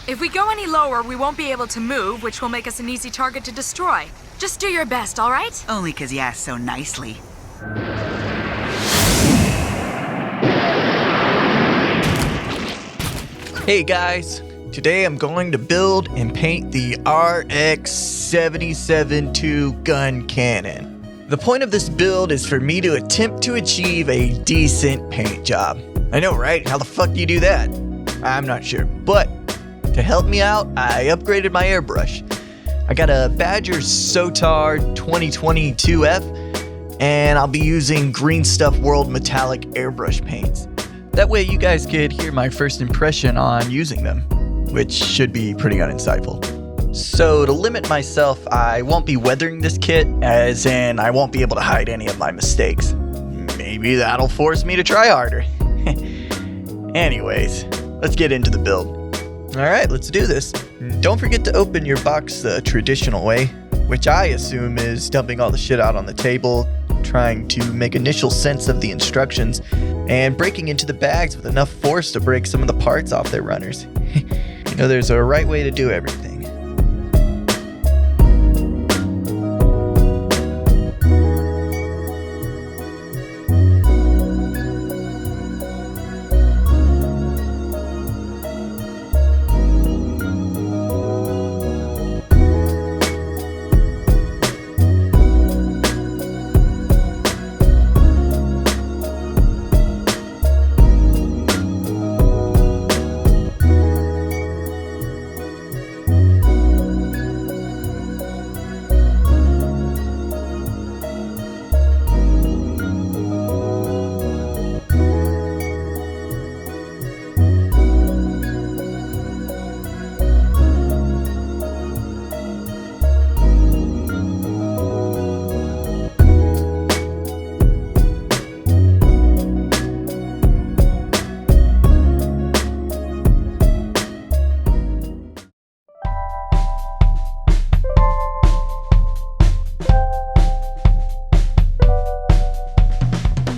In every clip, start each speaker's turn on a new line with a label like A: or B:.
A: If we go any lower, we won't be able to move, which will make us an easy target to destroy. Just do your best, all right?
B: Only 'cause you asked so nicely.
C: Hey guys, today I'm going to build and paint the RX-77-2 Guncannon. The point of this build is for me to attempt to achieve a decent paint job. I know, right? How the fuck do you do that? I'm not sure, but to help me out, I upgraded my airbrush. I got a Badger Sotar 2022F, and I'll be using Green Stuff World metallic airbrush paints. That way you guys could hear my first impression on using them, which should be pretty uninsightful. So to limit myself, I won't be weathering this kit, as in I won't be able to hide any of my mistakes. Maybe that'll force me to try harder. Anyways, let's get into the build. Alright, let's do this. Don't forget to open your box the traditional way, which I assume is dumping all the shit out on the table, trying to make initial sense of the instructions, and breaking into the bags with enough force to break some of the parts off their runners. You know, there's a right way to do everything.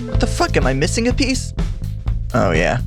C: What the fuck, am I missing a piece? Oh yeah.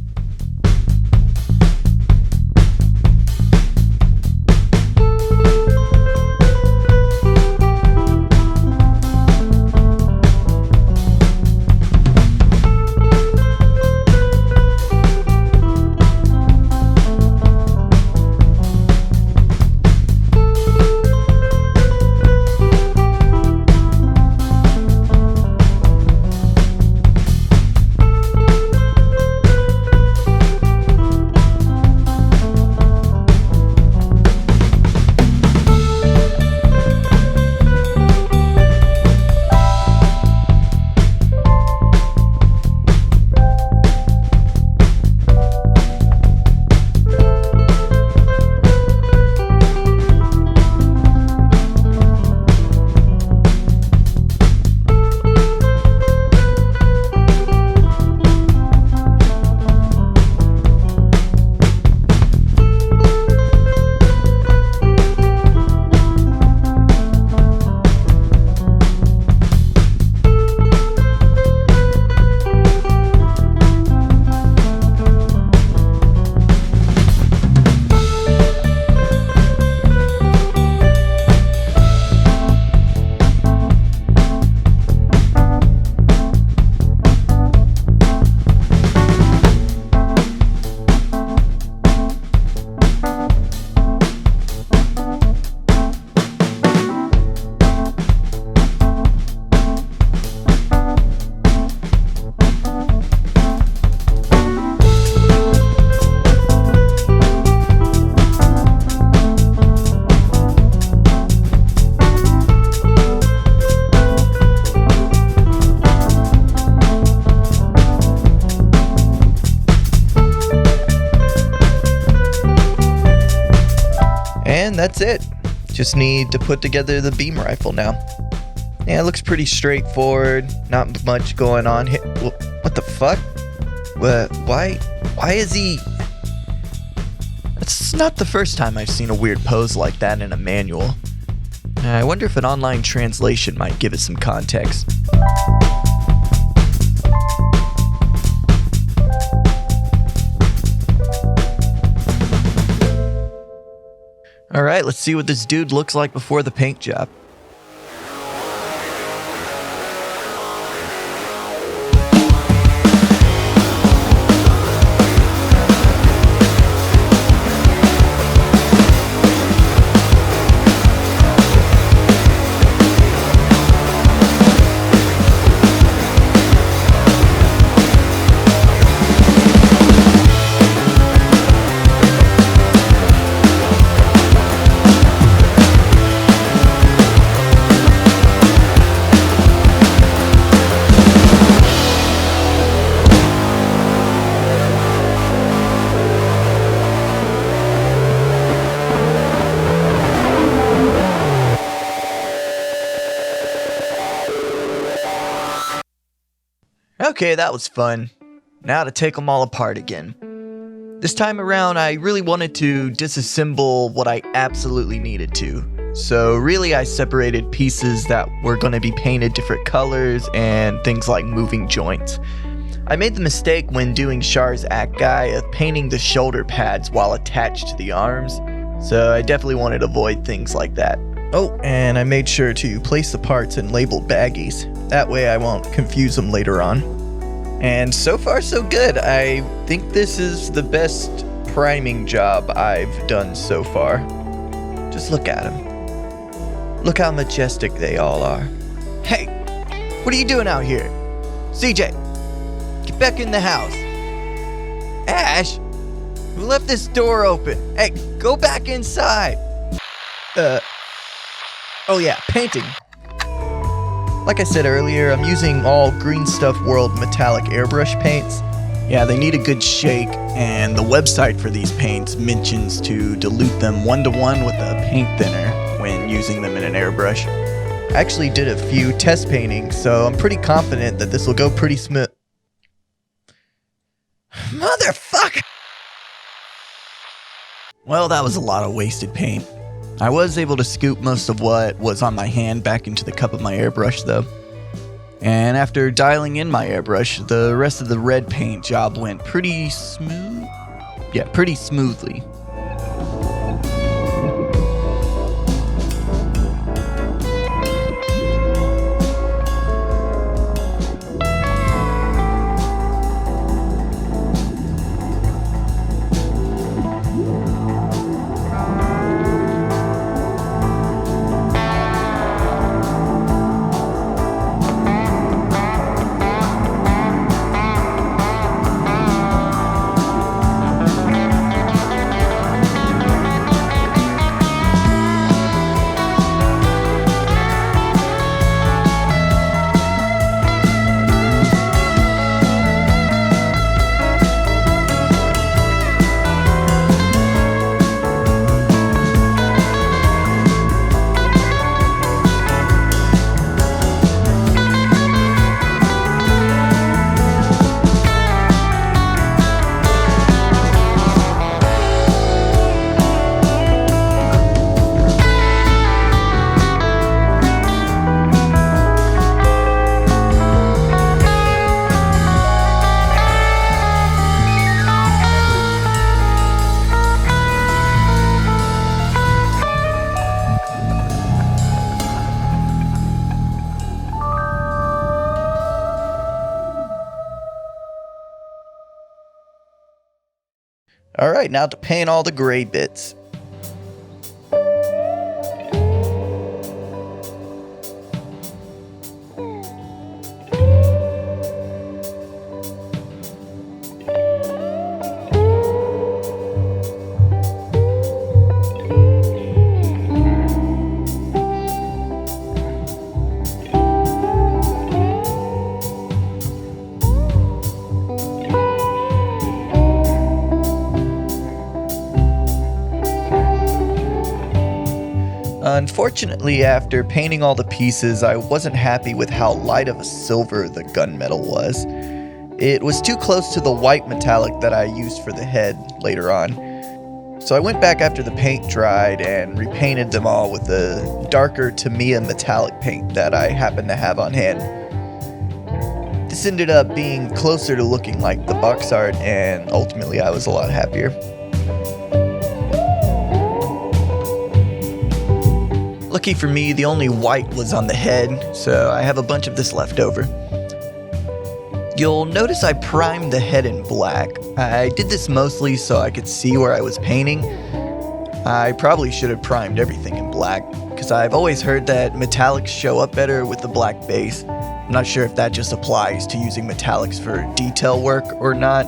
C: And that's it. Just need to put together the beam rifle now. Yeah, it looks pretty straightforward. Not much going on here. What the fuck? Why is he... It's not the first time I've seen a weird pose like that in a manual. I wonder if an online translation might give it some context. Alright, let's see what this dude looks like before the paint job. Okay, that was fun. Now to take them all apart again. This time around, I really wanted to disassemble what I absolutely needed to. So really, I separated pieces that were going to be painted different colors and things like moving joints. I made the mistake when doing Char's Act Guy of painting the shoulder pads while attached to the arms, so I definitely wanted to avoid things like that. Oh, and I made sure to place the parts in labeled baggies. That way I won't confuse them later on. And so far so good. I think this is the best priming job I've done so far. Just look at them. Look how majestic they all are. Hey, what are you doing out here? CJ, get back in the house. Ash, who left this door open? Hey, go back inside. Oh yeah, painting. Like I said earlier, I'm using all Green Stuff World metallic airbrush paints. Yeah, they need a good shake, and the website for these paints mentions to dilute them 1-to-1 with a paint thinner when using them in an airbrush. I actually did a few test paintings, so I'm pretty confident that this will go pretty smooth. Motherfucker! Well, that was a lot of wasted paint. I was able to scoop most of what was on my hand back into the cup of my airbrush though. And after dialing in my airbrush, the rest of the red paint job went pretty smooth. Yeah, pretty smoothly. Alright, now to paint all the gray bits. Unfortunately, after painting all the pieces, I wasn't happy with how light of a silver the gunmetal was. It was too close to the white metallic that I used for the head later on. So I went back after the paint dried and repainted them all with the darker Tamiya metallic paint that I happened to have on hand. This ended up being closer to looking like the box art, and ultimately I was a lot happier. Lucky for me, the only white was on the head, so I have a bunch of this left over. You'll notice I primed the head in black. I did this mostly so I could see where I was painting. I probably should have primed everything in black, because I've always heard that metallics show up better with the black base. I'm not sure if that just applies to using metallics for detail work or not,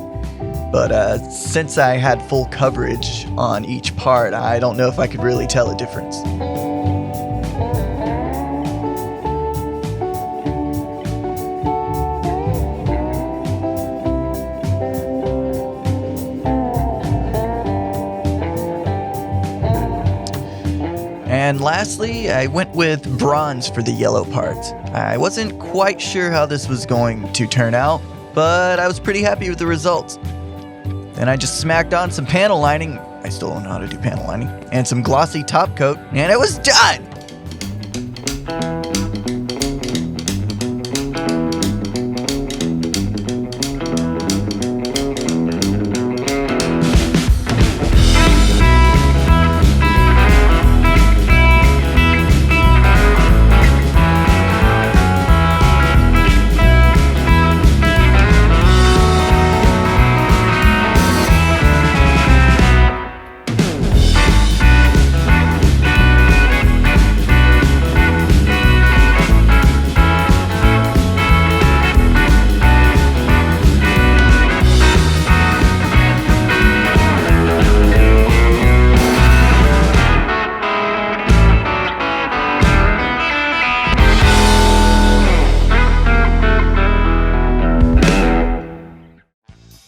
C: but since I had full coverage on each part, I don't know if I could really tell a difference. And lastly, I went with bronze for the yellow parts. I wasn't quite sure how this was going to turn out, but I was pretty happy with the results. Then I just smacked on some panel lining, I still don't know how to do panel lining, and some glossy top coat, and it was done!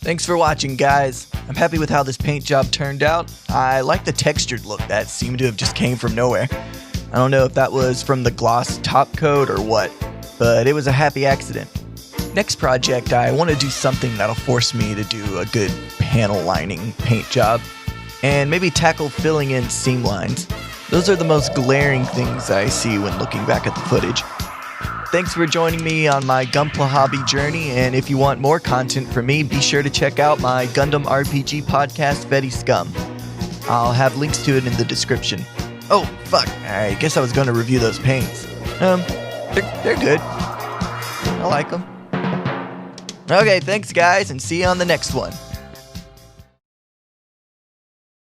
C: Thanks for watching, guys. I'm happy with how this paint job turned out. I like the textured look that seemed to have just came from nowhere. I don't know if that was from the gloss top coat or what, but it was a happy accident. Next project, I want to do something that'll force me to do a good panel lining paint job, and maybe tackle filling in seam lines. Those are the most glaring things I see when looking back at the footage. Thanks for joining me on my Gunpla hobby journey, and if you want more content from me, be sure to check out my Gundam RPG podcast, Betty Scum. I'll have links to it in the description. Oh, fuck, I guess I was going to review those paints. They're good. I like them. Okay, thanks guys, and see you on the next one.